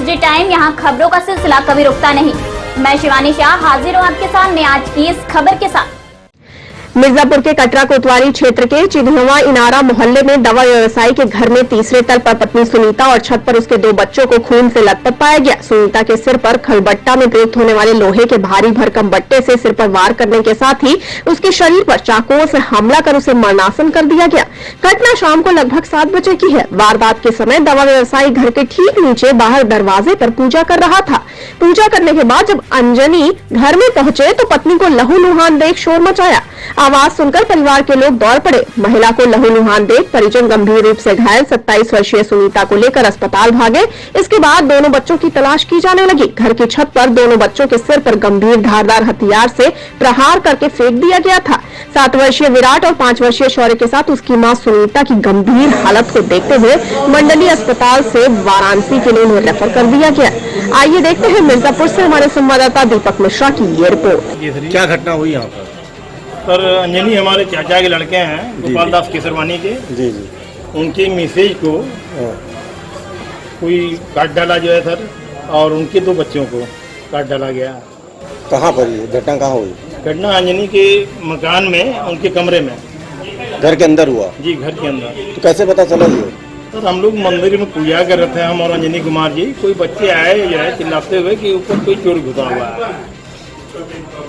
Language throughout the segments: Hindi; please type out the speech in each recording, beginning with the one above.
एनएसडी टाइम, यहाँ खबरों का सिलसिला कभी रुकता नहीं। मैं शिवानी शाह हाजिर हूँ आपके सामने आज की इस खबर के साथ। मिर्जापुर के कटरा कोतवाली क्षेत्र के चिन्हवा इनारा मोहल्ले में दवा व्यवसायी के घर में तीसरे तल पर पत्नी सुनीता और छत पर उसके 2 बच्चों को खून से लथपथ पाया गया। सुनीता के सिर पर खलबट्टा में प्रयुक्त होने वाले लोहे के भारी भरकम बट्टे से सिर पर वार करने के साथ ही उसके शरीर पर चाकुओं से हमला कर उसे मरणासन कर दिया गया। घटना शाम को लगभग 7 बजे की है। वारदात के समय दवा व्यवसायी घर के ठीक नीचे बाहर दरवाजे पर पूजा कर रहा था। पूजा करने के बाद जब अंजनी घर में पहुंचे तो पत्नी को लहूलुहान देख शोर मचाया। आवाज सुनकर परिवार के लोग दौड़ पड़े। महिला को लहूलुहान देख परिजन गंभीर रूप से घायल 27 वर्षीय सुनीता को लेकर अस्पताल भागे। इसके बाद दोनों बच्चों की तलाश की जाने लगी। घर की छत पर दोनों बच्चों के सिर पर गंभीर धारदार हथियार से प्रहार करके फेंक दिया गया था। 7 वर्षीय विराट और 5 वर्षीय शौर्य के साथ उसकी मां सुनीता की गंभीर हालत को देखते हुए मंडलीय अस्पताल से वाराणसी के लिए उन्हें रेफर कर दिया गया। आइए देखते हैं मिर्जापुर से हमारे संवाददाता दीपक मिश्रा की ये रिपोर्ट। क्या घटना हुई यहाँ पर? सर, अंजनी हमारे चाचा के लड़के हैं, गोपाल दास केसरवानी के। जी जी। उनकी मिसेज को कोई काट डाला जो है सर, और उनके 2 बच्चों को काट डाला गया। कहाँ पर ये घटना कहाँ हुई? घटना अंजनी के मकान में, उनके कमरे में। घर के अंदर हुआ? जी, घर के अंदर। तो कैसे पता चला ये? सर, हम लोग मंदिर में पूजा कर रहे थे, हम और अंजनी कुमार जी। कोई बच्चे आए जो है चिल्लाते हुए कि ऊपर कोई चोर घुसा हुआ है।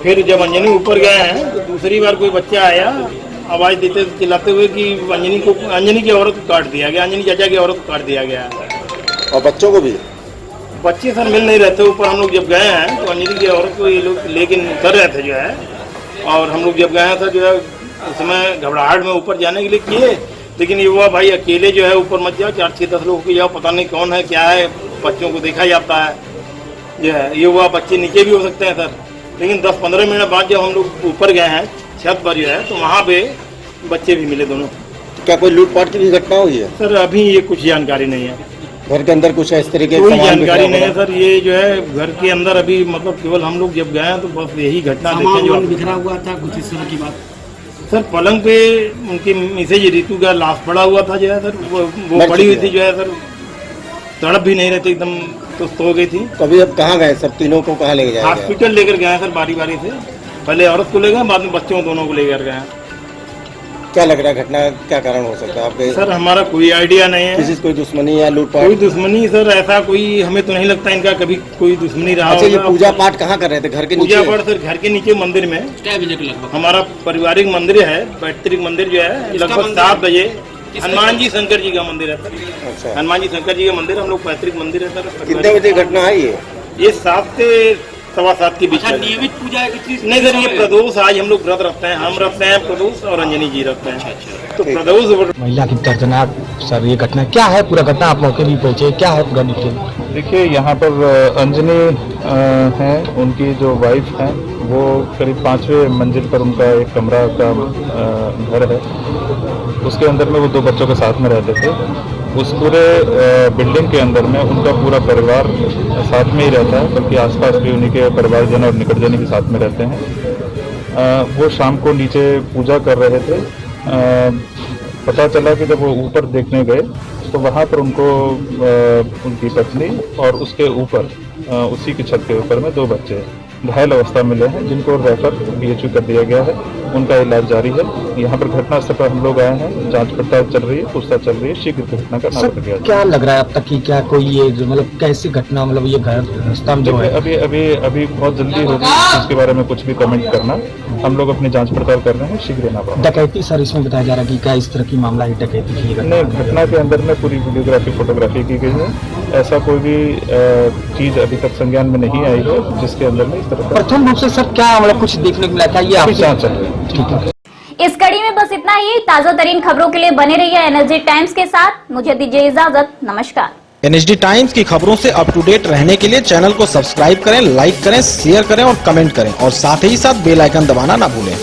फिर जब अंजनी ऊपर गए हैं तो दूसरी बार कोई बच्चा आया आवाज देते चिल्लाते हुए कि अंजनी की औरत को काट दिया गया, अंजनी चाचा की औरत को काट दिया गया। और बच्चों को भी? बच्चे सर मिल नहीं रहते। ऊपर हम लोग जब गए हैं तो अंजनी की औरत को ये लोग लेकिन कर रहे थे जो है, और हम लोग जब गए हैं जो है उस समय घबराहट में ऊपर जाने के लिए किए, लेकिन ये हुआ भाई अकेले जो है ऊपर मत जाओ, 4-6-10 लोगों को जाओ, पता नहीं कौन है क्या है, बच्चों को देखा जाता है जो है। ये हुआ बच्चे नीचे भी हो सकते हैं सर। लेकिन 10-15 मिनट बाद जब हम लोग ऊपर गए हैं छत पर जो है तो वहाँ पे बच्चे भी मिले दोनों। क्या कोई लूटपाट की भी घटना हुई है? सर, अभी ये कुछ जानकारी नहीं है। घर के अंदर कुछ इस तरीके कोई जानकारी नहीं है सर। ये जो है घर के अंदर अभी मतलब केवल हम लोग जब गए हैं तो बस यही घटना देखे जो बिखरा हुआ था, कुछ इस तरह की बात। सर, पलंग पे उनकी मिसेज रितु का लाश पड़ा हुआ था जो है सर, वो पड़ी हुई थी जो है सर, तड़प भी नहीं रहती, एकदम सुस्त हो गई थी। तो अभी अब कहाँ गए? सब तीनों को कहाँ लेके जाए? हॉस्पिटल लेकर गए सर, बारी बारी से। पहले औरत को ले गए, बाद में बच्चों दोनों को लेकर गए। क्या लग रहा है घटना क्या कारण हो सकता है आपके? सर, हमारा कोई आइडिया नहीं है। किसी से कोई दुश्मनी या लूटपाट? कोई दुश्मनी सर ऐसा कोई हमें तो नहीं लगता इनका कभी कोई दुश्मनी रहा। अच्छा, ये पूजा पाठ कहाँ कर रहे थे? घर के नीचे? पूजा पाठ सर घर के नीचे मंदिर में। हमारा पारिवारिक मंदिर है, पैतृक मंदिर जो है, लगभग 7 बजे हनुमान जी शंकर जी का मंदिर है सर। अच्छा, हनुमान जी शंकर जी का मंदिर, हम लोग पैतृक मंदिर है सर। कितने बजे घटना है ये 7 से 7:15 के बीच। नियमित पूजा है कि नहीं सर, ये प्रदोष आज हम लोग व्रत रखते हैं। हम रखते हैं प्रदोष और अंजनी जी रखते हैं। तो प्रदोष महिला की दर्दनाक सर ये घटना क्या है? पूरा घटना आप मौके भी पहुंचे, क्या है पूरा डिटेल? देखिए, यहाँ पर अंजनी हैं, उनकी जो वाइफ हैं, वो करीब 5वें मंजिल पर उनका एक कमरा का घर है। उसके अंदर में वो 2 बच्चों के साथ में रहते थे। उस पूरे बिल्डिंग के अंदर में उनका पूरा परिवार साथ में ही रहता है, बल्कि आसपास भी उन्हीं के परिवारजन और निकटजन भी साथ में रहते हैं। वो शाम को नीचे पूजा कर रहे थे। पता चला कि जब वो ऊपर देखने गए तो वहाँ पर उनको उनकी पत्नी और उसके ऊपर उसी की छत के ऊपर में 2 बच्चे घायल अवस्था मिले हैं, जिनको रेफर BHU कर दिया गया है। उनका इलाज जारी है। यहाँ पर घटनास्थल पर हम लोग आए हैं, जांच पड़ताल चल रही है, पूछताछ चल रही है। शीघ्र घटना का नाम रखा गया। क्या लग रहा है अब तक कि क्या कोई ये मतलब कैसी घटना, मतलब ये घर जो है अभी बहुत जल्दी होगी इसके बारे में कुछ भी कमेंट करना। हम लोग अपनी जांच पड़ताल कर रहे हैं, शीघ्र ना पाओ। डकैती सर इसमें बताया जा रहा है कि क्या इस तरह की मामला है डकैती की? घटना के अंदर में पूरी वीडियोग्राफी फोटोग्राफी की गई है। ऐसा कोई भी चीज अभी तक संज्ञान में नहीं आई है जिसके अंदर में इस तरह। प्रथम रूप से सर क्या मतलब कुछ देखने को मिला? क्या ये आप जांच चल रही है? ठीक है। इस कड़ी में बस इतना ही। ताजा तरीन खबरों के लिए बने रहिए एनएसडी टाइम्स के साथ। मुझे दीजिए इजाजत, नमस्कार। एनएसडी टाइम्स की खबरों से अप टू डेट रहने के लिए चैनल को सब्सक्राइब करें, लाइक करें, शेयर करें और कमेंट करें, और साथ ही साथ बेल आइकन दबाना ना भूलें।